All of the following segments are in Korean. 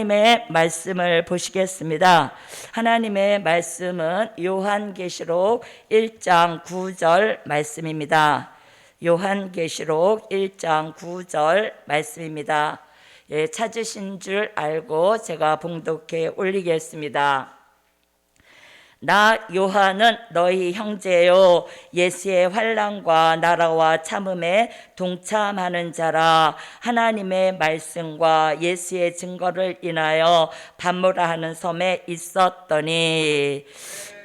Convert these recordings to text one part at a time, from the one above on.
하나님의 말씀을 보시겠습니다. 하나님의 말씀은 요한계시록 1장 9절 말씀입니다. 요한계시록 1장 9절 말씀입니다. 찾으신 줄 알고 제가 봉독해 올리겠습니다. 나 요한은 너희 형제요 예수의 환난과 나라와 참음에 동참하는 자라. 하나님의 말씀과 예수의 증거를 인하여 밤무라 하는 섬에 있었더니.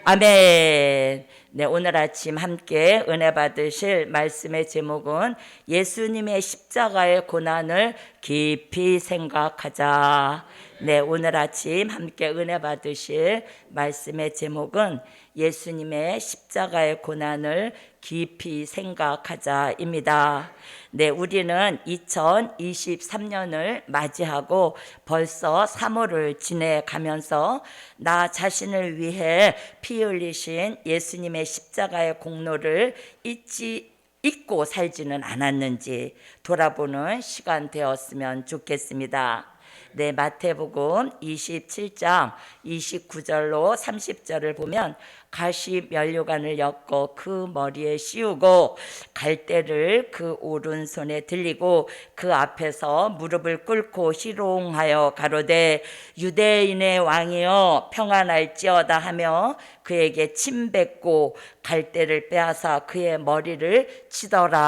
아멘. 네, 오늘 아침 함께 은혜 받으실 말씀의 제목은 예수님의 십자가의 고난을 깊이 생각하자. 네, 오늘 아침 함께 은혜 받으실 말씀의 제목은 예수님의 십자가의 고난을 깊이 생각하자입니다. 네, 우리는 2023년을 맞이하고 벌써 3월을 지내가면서 나 자신을 위해 피 흘리신 예수님의 십자가의 공로를 잊고 살지는 않았는지 돌아보는 시간 되었으면 좋겠습니다. 네, 마태복음 27장 29절로 30절을 보면 가시 면류관을 엮어 그 머리에 씌우고 갈대를 그 오른손에 들리고 그 앞에서 무릎을 꿇고 희롱하여 가로되 유대인의 왕이여 평안할지어다 하며 그에게 침 뱉고 갈대를 빼앗아 그의 머리를 치더라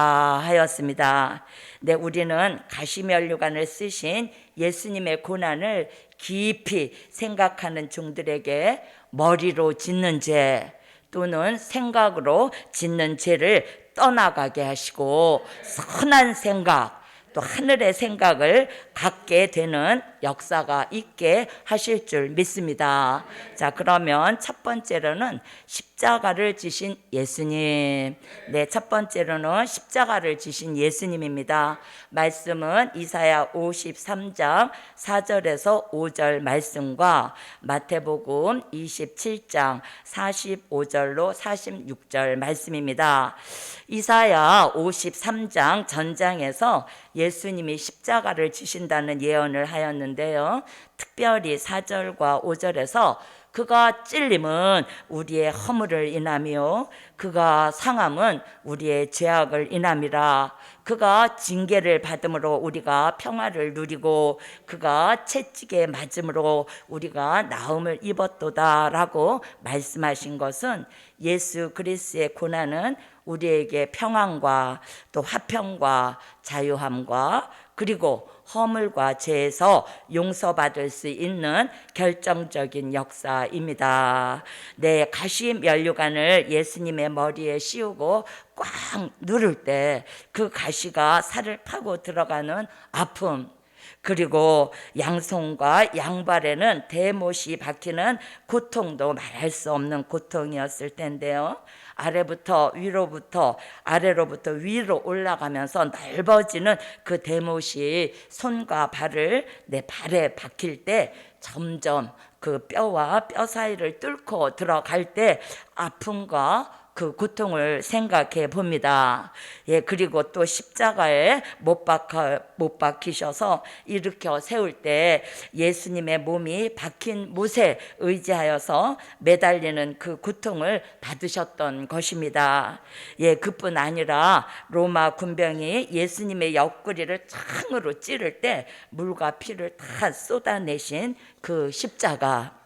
하였습니다. 네, 우리는 가시면류관을 쓰신 예수님의 고난을 깊이 생각하는 종들에게 머리로 짓는 죄 또는 생각으로 짓는 죄를 떠나가게 하시고 선한 생각 또 하늘의 생각을 갖게 되는 역사가 있게 하실 줄 믿습니다. 자, 그러면 첫 번째로는 십자가를 지신 예수님. 네, 첫 번째로는 십자가를 지신 예수님입니다. 말씀은 이사야 53장 4절에서 5절 말씀과 마태복음 27장 45절로 46절 말씀입니다. 이사야 53장 전장에서 예수님이 십자가를 지신다는 예언을 하였는데요. 특별히 4절과 5절에서 그가 찔림은 우리의 허물을 인하며 그가 상함은 우리의 죄악을 인함이라. 그가 징계를 받음으로 우리가 평화를 누리고 그가 채찍에 맞음으로 우리가 나음을 입었도다라고 말씀하신 것은 예수 그리스도의 고난은 우리에게 평안과 또 화평과 자유함과 그리고 허물과 죄에서 용서받을 수 있는 결정적인 역사입니다. 네, 가시 면류관을 예수님의 머리에 씌우고 꽉 누를 때 그 가시가 살을 파고 들어가는 아픔, 그리고 양손과 양발에는 대못이 박히는 고통도 말할 수 없는 고통이었을 텐데요. 아래부터 위로부터 아래로부터 위로 올라가면서 넓어지는 그 대못이 손과 발을 내 발에 박힐 때 점점 그 뼈와 뼈 사이를 뚫고 들어갈 때 아픔과 그 고통을 생각해 봅니다. 예, 그리고 또 십자가에 못 박히셔서 일으켜 세울 때 예수님의 몸이 박힌 못에 의지하여서 매달리는 그 고통을 받으셨던 것입니다. 예, 그뿐 아니라 로마 군병이 예수님의 옆구리를 창으로 찌를 때 물과 피를 다 쏟아내신 그 십자가.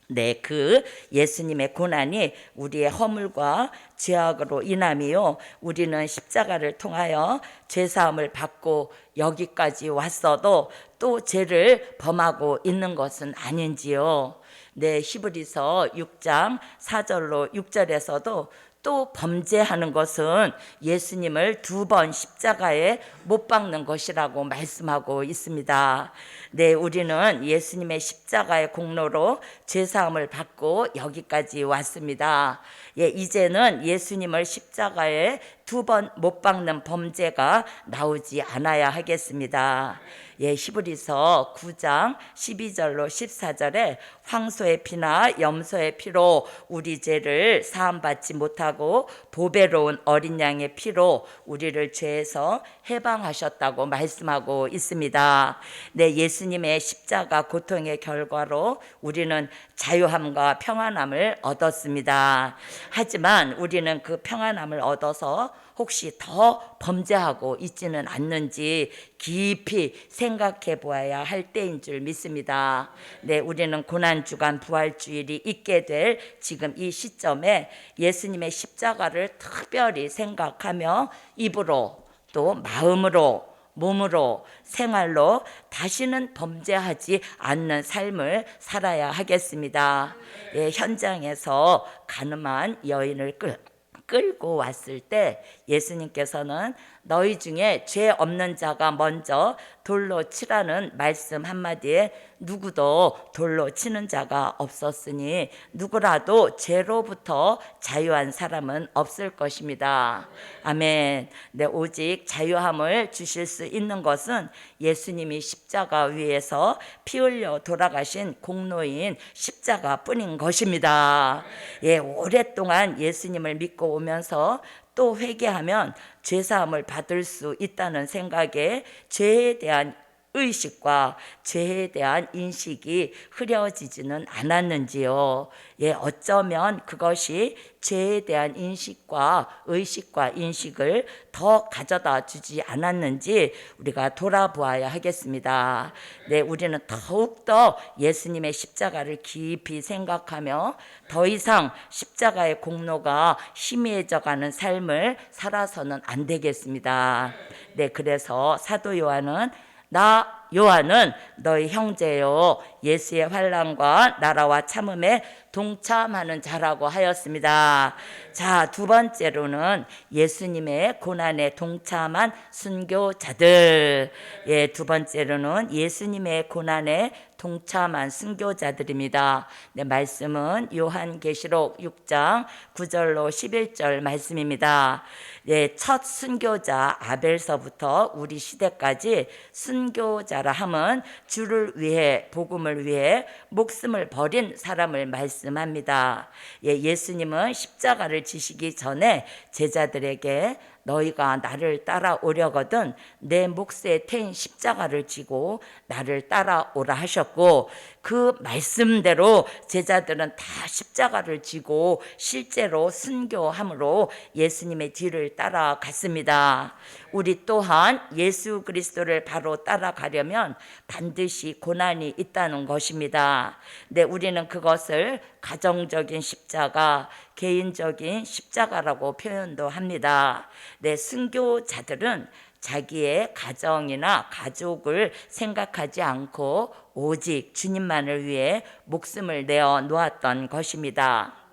네, 그 예수님의 고난이 우리의 허물과 죄악으로 인함이요, 우리는 십자가를 통하여 죄사함을 받고 여기까지 왔어도 또 죄를 범하고 있는 것은 아닌지요. 네, 히브리서 6장 4절로 6절에서도 또 범죄하는 것은 예수님을 2번 십자가에 못 박는 것이라고 말씀하고 있습니다. 네, 우리는 예수님의 십자가의 공로로 죄사함을 받고 여기까지 왔습니다. 예, 이제는 예수님을 십자가에 두 번 못 박는 범죄가 나오지 않아야 하겠습니다. 예, 히브리서 9장 12절로 14절에 황소의 피나 염소의 피로 우리 죄를 사함받지 못하고 보배로운 어린 양의 피로 우리를 죄에서 해방하셨다고 말씀하고 있습니다. 네, 예수님의 십자가 고통의 결과로 우리는 자유함과 평안함을 얻었습니다. 하지만 우리는 그 평안함을 얻어서 혹시 더 범죄하고 있지는 않는지 깊이 생각해 보아야 할 때인 줄 믿습니다. 네, 우리는 고난주간 부활주일이 있게 될 지금 이 시점에 예수님의 십자가를 특별히 생각하며 입으로 또 마음으로 몸으로 생활로 다시는 범죄하지 않는 삶을 살아야 하겠습니다. 예, 현장에서 가늠한 여인을 끌고 왔을 때 예수님께서는 너희 중에 죄 없는 자가 먼저 돌로 치라는 말씀 한마디에 누구도 돌로 치는 자가 없었으니 누구라도 죄로부터 자유한 사람은 없을 것입니다. 아멘. 네, 오직 자유함을 주실 수 있는 것은 예수님이 십자가 위에서 피 흘려 돌아가신 공로인 십자가뿐인 것입니다. 예, 오랫동안 예수님을 믿고 오면서 또 회개하면 죄사함을 받을 수 있다는 생각에 죄에 대한 의식과 죄에 대한 인식이 흐려지지는 않았는지요. 예, 어쩌면 그것이 죄에 대한 인식과 의식과 인식을 더 가져다 주지 않았는지 우리가 돌아보아야 하겠습니다. 네, 우리는 더욱더 예수님의 십자가를 깊이 생각하며 더 이상 십자가의 공로가 희미해져가는 삶을 살아서는 안 되겠습니다. 네, 그래서 사도 요한은 나 요한은 너희 형제요 예수의 환난과 나라와 참음에 동참하는 자라고 하였습니다. 자, 두 번째로는 예수님의 고난에 동참한 순교자들. 예, 두 번째로는 예수님의 고난에 동참한 순교자들입니다. 네, 말씀은 요한계시록 6장 9절로 11절 말씀입니다. 예, 첫 순교자 아벨서부터 우리 시대까지 순교자라 함은 주를 위해 복음을 위해 목숨을 버린 사람을 말씀합니다. 예, 예수님은 십자가를 지시기 전에 제자들에게 너희가 나를 따라오려거든 내 몫에 태인 십자가를 지고 나를 따라오라 하셨고 그 말씀대로 제자들은 다 십자가를 지고 실제로 순교함으로 예수님의 뒤를 따라갔습니다. 우리 또한 예수 그리스도를 바로 따라가려면 반드시 고난이 있다는 것입니다. 네, 우리는 그것을 가정적인 십자가, 개인적인 십자가라고 표현도 합니다. 네, 순교자들은 자기의 가정이나 가족을 생각하지 않고 오직 주님만을 위해 목숨을 내어 놓았던 것입니다.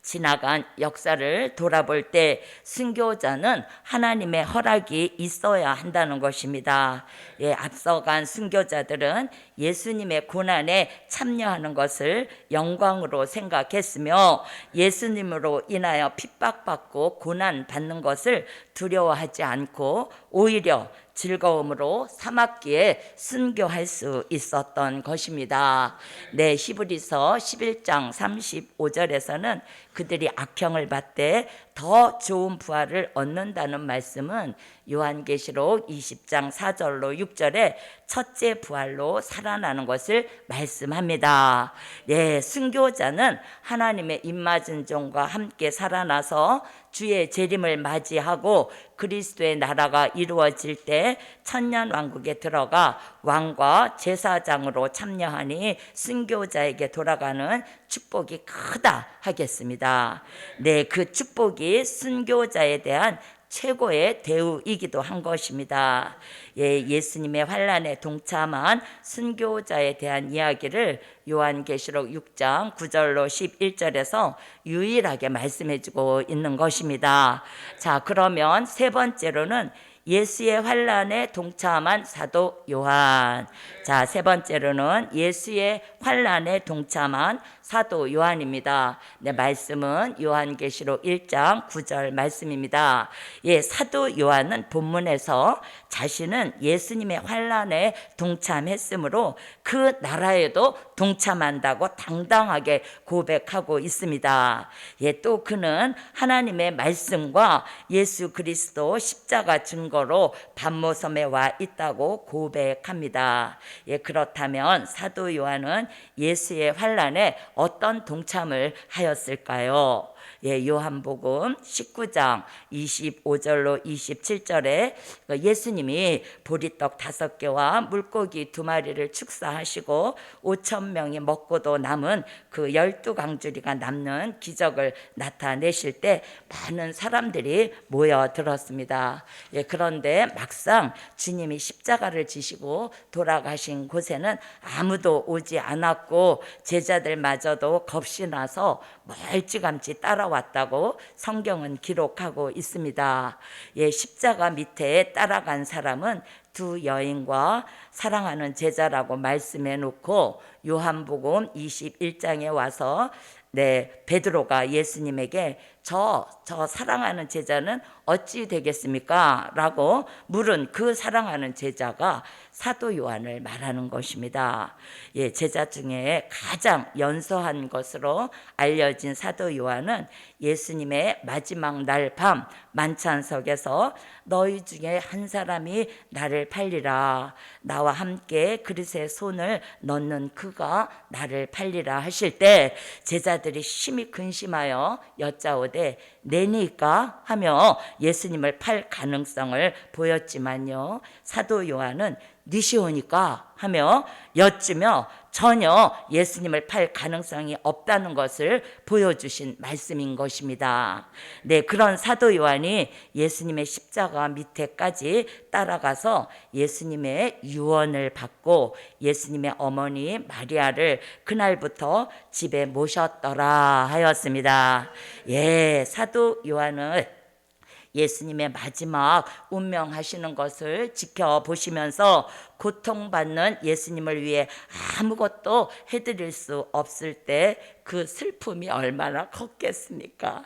지나간 역사를 돌아볼 때 순교자는 하나님의 허락이 있어야 한다는 것입니다. 예, 앞서간 순교자들은 예수님의 고난에 참여하는 것을 영광으로 생각했으며 예수님으로 인하여 핍박받고 고난받는 것을 두려워하지 않고 오히려 즐거움으로 삼았기에 순교할 수 있었던 것입니다. 네, 히브리서 11장 35절에서는 그들이 악형을 받되 더 좋은 부활을 얻는다는 말씀은 요한계시록 20장 4절로 6절에 첫째 부활로 살아나는 것을 말씀합니다. 네, 순교자는 하나님의 입맞은 종과 함께 살아나서 주의 재림을 맞이하고 그리스도의 나라가 이루어질 때 천년왕국에 들어가 왕과 제사장으로 참여하니 순교자에게 돌아가는 축복이 크다 하겠습니다. 네, 그 축복이 순교자에 대한 최고의 대우이기도 한 것입니다. 예, 예수님의 환난에 동참한 순교자에 대한 이야기를 요한계시록 6장 9절로 11절에서 유일하게 말씀해주고 있는 것입니다. 자, 그러면 세 번째로는 예수의 환난에 동참한 사도 요한. 자, 세 번째로는 예수의 환난에 동참한 사도 요한입니다. 네, 말씀은 요한계시록 1장 9절 말씀입니다. 예, 사도 요한은 본문에서 자신은 예수님의 환난에 동참했으므로 그 나라에도 동참한다고 당당하게 고백하고 있습니다. 예, 또 그는 하나님의 말씀과 예수 그리스도 십자가 증거로 pat모섬에 와 있다고 고백합니다. 예, 그렇다면 사도 요한은 예수의 환난에 어떤 동참을 하였을까요? 예, 요한복음 19장 25절로 27절에 예수님이 보리떡 5개와 물고기 2마리를 축사하시고 5,000명이 먹고도 남은 그 12강주리가 남는 기적을 나타내실 때 많은 사람들이 모여들었습니다. 예, 그런데 막상 주님이 십자가를 지시고 돌아가신 곳에는 아무도 오지 않았고 제자들마저도 겁이 나서 멀찌감치 따라왔다고 성경은 기록하고 있습니다. 예, 십자가 밑에 따라간 사람은 2 여인과 사랑하는 제자라고 말씀해 놓고 요한복음 21장에 와서 베드로가 예수님에게 저 사랑하는 제자는 어찌 되겠습니까? 라고 물은 그 사랑하는 제자가 사도 요한을 말하는 것입니다. 예, 제자 중에 가장 연소한 것으로 알려진 사도 요한은 예수님의 마지막 날 밤 만찬석에서 너희 중에 한 사람이 나를 팔리라, 나와 함께 그릇에 손을 넣는 그가 나를 팔리라 하실 때 제자들이 심히 근심하여 여짜오되 내니까 하며 예수님을 팔 가능성을 보였지만요, 사도 요한은 니시오니까 하며 여쭈며 전혀 예수님을 팔 가능성이 없다는 것을 보여주신 말씀인 것입니다. 네, 그런 사도 요한이 예수님의 십자가 밑에까지 따라가서 예수님의 유언을 받고 예수님의 어머니 마리아를 그날부터 집에 모셨더라 하였습니다. 예, 사도 요한은 예수님의 마지막 운명하시는 것을 지켜보시면서 고통받는 예수님을 위해 아무것도 해드릴 수 없을 때 그 슬픔이 얼마나 컸겠습니까?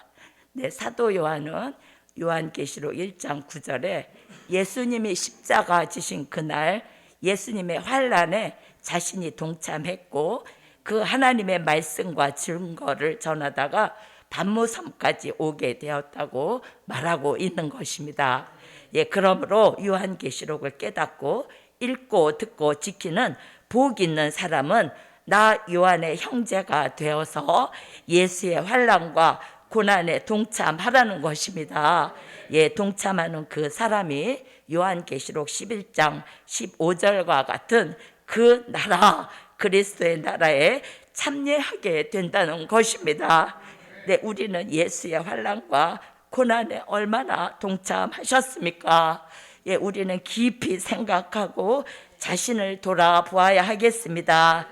네, 사도 요한은 요한계시록 1장 9절에 예수님이 십자가 지신 그날 예수님의 환난에 자신이 동참했고 그 하나님의 말씀과 증거를 전하다가 pat모섬까지 오게 되었다고 말하고 있는 것입니다. 예, 그러므로 요한계시록을 깨닫고 읽고 듣고 지키는 복 있는 사람은 나 요한의 형제가 되어서 예수의 환난과 고난에 동참하라는 것입니다. 예, 동참하는 그 사람이 요한계시록 11장 15절과 같은 그 나라, 그리스도의 나라에 참여하게 된다는 것입니다. 네, 우리는 예수의 환난과 고난에 얼마나 동참하셨습니까? 예, 우리는 깊이 생각하고 자신을 돌아보아야 하겠습니다.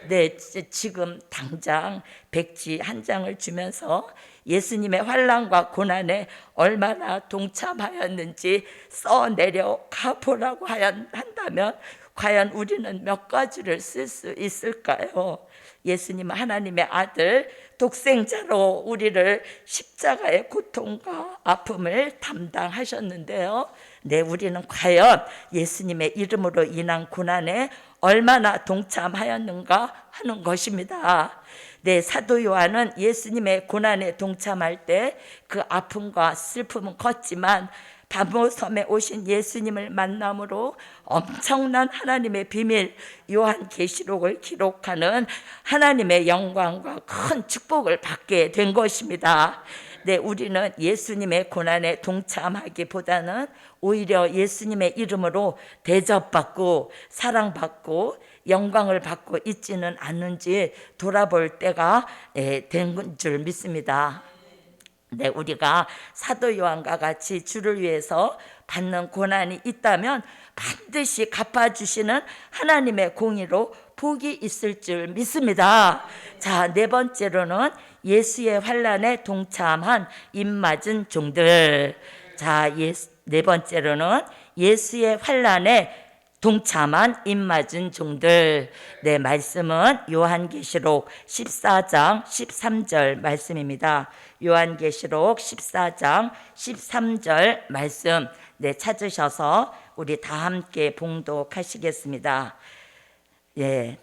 네, 지금 당장 백지 한 장을 주면서 예수님의 환난과 고난에 얼마나 동참하였는지 써내려 가보라고 한다면 과연 우리는 몇 가지를 쓸 수 있을까요? 예수님 하나님의 아들 독생자로 우리를 십자가의 고통과 아픔을 담당하셨는데요. 네, 우리는 과연 예수님의 이름으로 인한 고난에 얼마나 동참하였는가 하는 것입니다. 네, 사도 요한은 예수님의 고난에 동참할 때 그 아픔과 슬픔은 컸지만 pat모섬에 오신 예수님을 만남으로 엄청난 하나님의 비밀 요한계시록을 기록하는 하나님의 영광과 큰 축복을 받게 된 것입니다. 네, 우리는 예수님의 고난에 동참하기보다는 오히려 예수님의 이름으로 대접받고 사랑받고 영광을 받고 있지는 않는지 돌아볼 때가 된 줄 믿습니다. 네, 우리가 사도 요한과 같이 주를 위해서 받는 고난이 있다면 반드시 갚아주시는 하나님의 공의로 복이 있을 줄 믿습니다. 자, 4번째로는 예수의 환난에 동참한 입맞은 종들. 자, 네 번째로는 예수의 환난에 동참한 입맞은 종들. 네, 말씀은 요한계시록 14장 13절 말씀입니다. 요한계시록 14장 13절 말씀 네, 찾으셔서 우리 다 함께 봉독하시겠습니다. 예,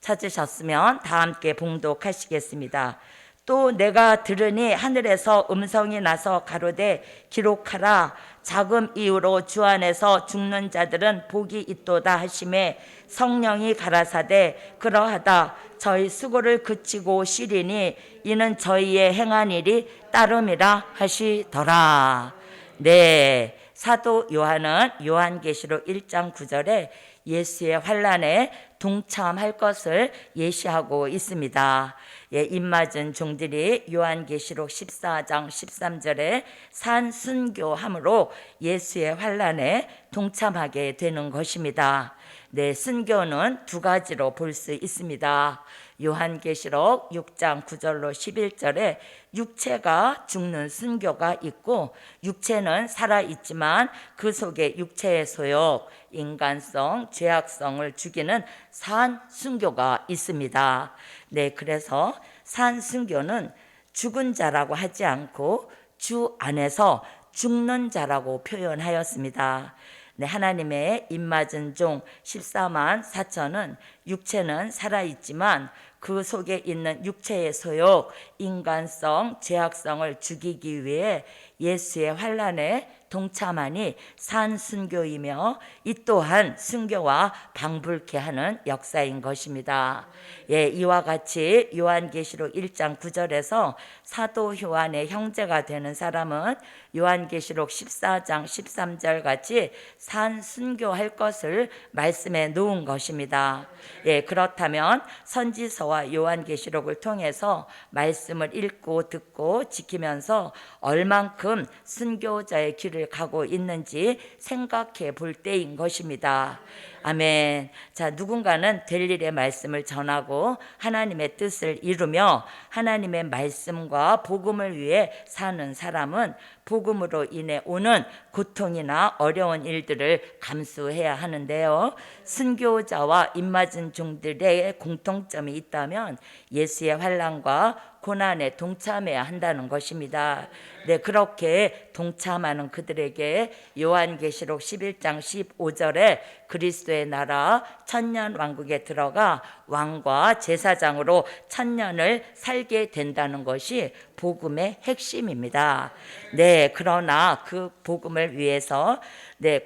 찾으셨으면 다 함께 봉독하시겠습니다. 또 내가 들으니 하늘에서 음성이 나서 가로되 기록하라. 자금 이후로 주 안에서 죽는 자들은 복이 있도다 하시매 성령이 가라사대 그러하다. 저희 수고를 그치고 쉬리니 이는 저희의 행한 일이 따름이라 하시더라. 네, 사도 요한은 요한계시록 1장 9절에 예수의 환난에 동참할 것을 예시하고 있습니다. 예, 입맞은 종들이 요한계시록 14장 13절에 산순교함으로 예수의 환난에 동참하게 되는 것입니다. 네, 순교는 두 가지로 볼 수 있습니다. 요한계시록 6장 9절로 11절에 육체가 죽는 순교가 있고 육체는 살아있지만 그 속에 육체의 소욕, 인간성, 죄악성을 죽이는 산순교가 있습니다. 네, 그래서 산순교는 죽은 자라고 하지 않고 주 안에서 죽는 자라고 표현하였습니다. 네, 하나님의 입맞은 종 14만 4천은 육체는 살아있지만 그 속에 있는 육체의 소욕, 인간성, 죄악성을 죽이기 위해 예수의 환난에 동참하니 산순교이며 이 또한 순교와 방불케 하는 역사인 것입니다. 예, 이와 같이 요한계시록 1장 9절에서 사도 요한의 형제가 되는 사람은 요한계시록 14장 13절 같이 산순교할 것을 말씀해 놓은 것입니다. 예, 그렇다면 선지서와 요한계시록을 통해서 말씀을 읽고 듣고 지키면서 얼만큼 순교자의 길을 가고 있는지 생각해 볼 때인 것입니다. 아멘. 자, 누군가는 될 일의 말씀을 전하고 하나님의 뜻을 이루며 하나님의 말씀과 복음을 위해 사는 사람은 복음으로 인해 오는 고통이나 어려운 일들을 감수해야 하는데요. 순교자와 입맞은 종들의 공통점이 있다면 예수의 환난과 고난에 동참해야 한다는 것입니다. 네, 그렇게 동참하는 그들에게 요한계시록 11장 15절에 그리스도의 나라 천년 왕국에 들어가 왕과 제사장으로 천년을 살게 된다는 것이 복음의 핵심입니다. 네, 그러나 그 복음을 위해서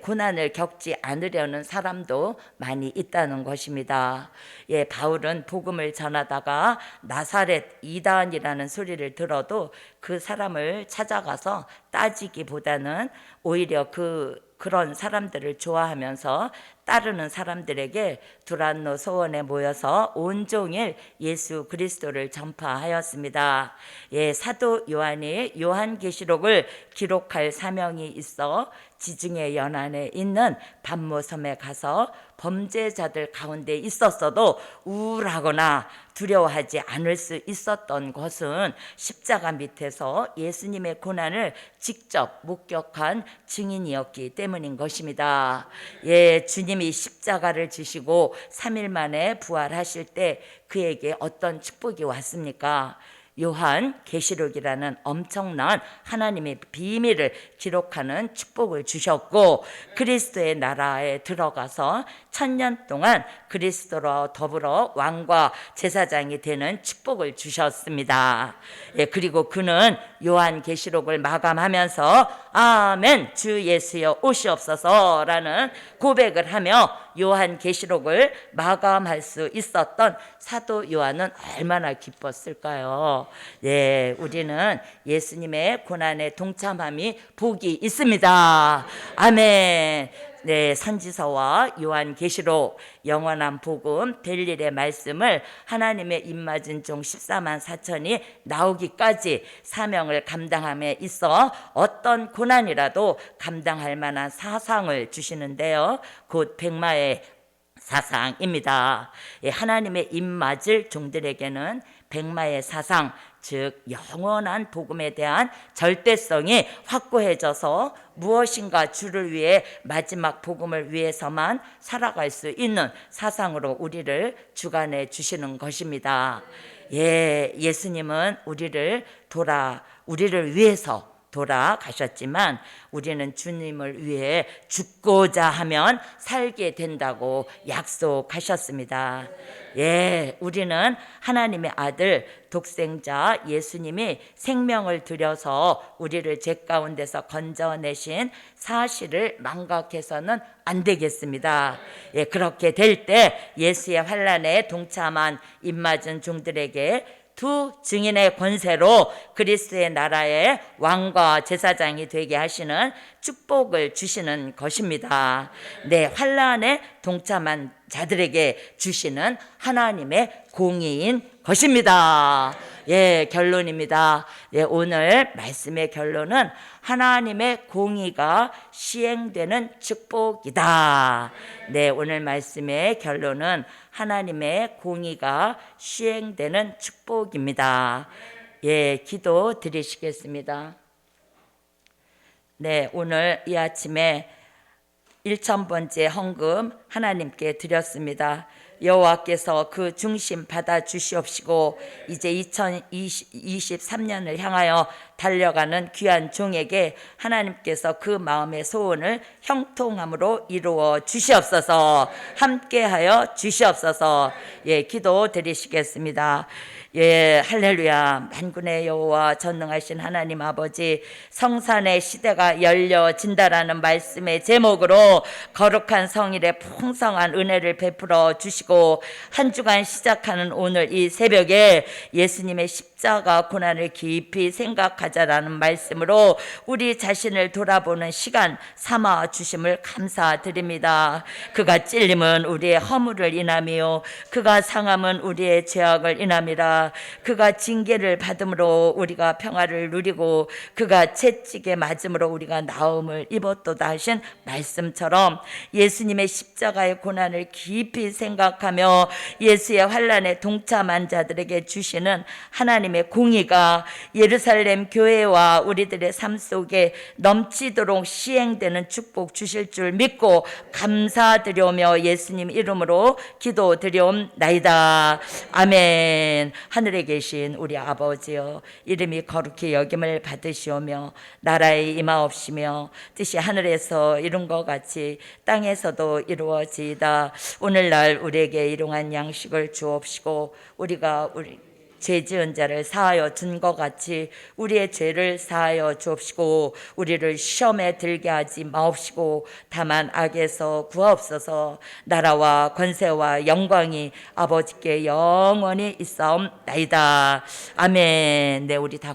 고난을 겪지 않으려는 사람도 많이 있다는 것입니다. 예, 바울은 복음을 전하다가 나사렛 이단이라는 소리를 들어도 그 사람을 찾아가서 따지기보다는 오히려 그런 사람들을 좋아하면서 따르는 사람들에게 두란노 소원에 모여서 온종일 예수 그리스도를 전파하였습니다. 예, 사도 요한이 요한계시록을 기록할 사명이 있어 지중해 연안에 있는 반모섬에 가서 범죄자들 가운데 있었어도 우울하거나 두려워하지 않을 수 있었던 것은 십자가 밑에서 예수님의 고난을 직접 목격한 증인이었기 때문인 것입니다. 예, 주님이 십자가를 지시고 3일 만에 부활하실 때 그에게 어떤 축복이 왔습니까? 요한계시록이라는 엄청난 하나님의 비밀을 기록하는 축복을 주셨고 그리스도의 나라에 들어가서 1000년 동안 그리스도로 더불어 왕과 제사장이 되는 축복을 주셨습니다. 예, 그리고 그는 요한계시록을 마감하면서 아멘 주 예수여 오시옵소서라는 고백을 하며 요한계시록을 마감할 수 있었던 사도 요한은 얼마나 기뻤을까요? 네, 우리는 예수님의 고난에 동참함이 복이 있습니다. 아멘. 네, 선지서와 요한계시록 영원한 복음 될 일의 말씀을 하나님의 입맞은 종 14만 4천이 나오기까지 사명을 감당함에 있어 어떤 고난이라도 감당할 만한 사상을 주시는데요. 곧 백마의 사상입니다. 하나님의 입맞을 종들에게는 백마의 사상, 즉 영원한 복음에 대한 절대성이 확고해져서 무엇인가 주를 위해 마지막 복음을 위해서만 살아갈 수 있는 사상으로 우리를 주관해 주시는 것입니다. 예수님은 우리를 위해서 돌아가셨지만 우리는 주님을 위해 죽고자 하면 살게 된다고 약속하셨습니다. 우리는 하나님의 아들 독생자 예수님이 생명을 들여서 우리를 죄 가운데서 건져내신 사실을 망각해서는 안 되겠습니다. 그렇게 될 때 예수의 환난에 동참한 입맞은 종들에게 두 증인의 권세로 그리스도의 나라의 왕과 제사장이 되게 하시는 축복을 주시는 것입니다. 환난에 동참한 자들에게 주시는 하나님의 공의인 것입니다. 결론입니다. 오늘 말씀의 결론은 하나님의 공의가 시행되는 축복이다. 오늘 말씀의 결론은 하나님의 공의가 시행되는 축복입니다. 기도 드리시겠습니다. 오늘 이 아침에 1000번째 헌금 하나님께 드렸습니다. 여호와께서 그 중심 받아 주시옵시고 이제 2023년을 향하여 달려가는 귀한 종에게 하나님께서 그 마음의 소원을 형통함으로 이루어 주시옵소서. 함께하여 주시옵소서. 기도 드리시겠습니다. 할렐루야. 만군의 여호와 전능하신 하나님 아버지, 성산의 시대가 열려진다라는 말씀의 제목으로 거룩한 성일에 풍성한 은혜를 베풀어 주시고 한 주간 시작하는 오늘 이 새벽에 예수님의 십자가 고난을 깊이 생각하자라는 말씀으로 우리 자신을 돌아보는 시간 삼아 주심을 감사드립니다. 그가 찔림은 우리의 허물을 인함이요 그가 상함은 우리의 죄악을 인함이라. 그가 징계를 받음으로 우리가 평화를 누리고 그가 채찍에 맞음으로 우리가 나음을 입었도다 하신 말씀처럼 예수님의 십자가의 고난을 깊이 생각하며 예수의 환난에 동참한 자들에게 주시는 하나님의 공의가 예루살렘 교회와 우리들의 삶 속에 넘치도록 시행되는 축복 주실 줄 믿고 감사드리오며 예수님 이름으로 기도드리옵나이다. 아멘. 하늘에 계신 우리 아버지여, 이름이 거룩히 여김을 받으시오며 나라의 임하옵시며 뜻이 하늘에서 이룬 것 같이 땅에서도 이루어지이다. 오늘날 우리에게 일용할 양식을 주옵시고 우리가 죄 지은 자를 사하여 준 것 같이 우리의 죄를 사하여 주옵시고 우리를 시험에 들게 하지 마옵시고 다만 악에서 구하옵소서. 나라와 권세와 영광이 아버지께 영원히 있사옵나이다. 아멘. 우리 다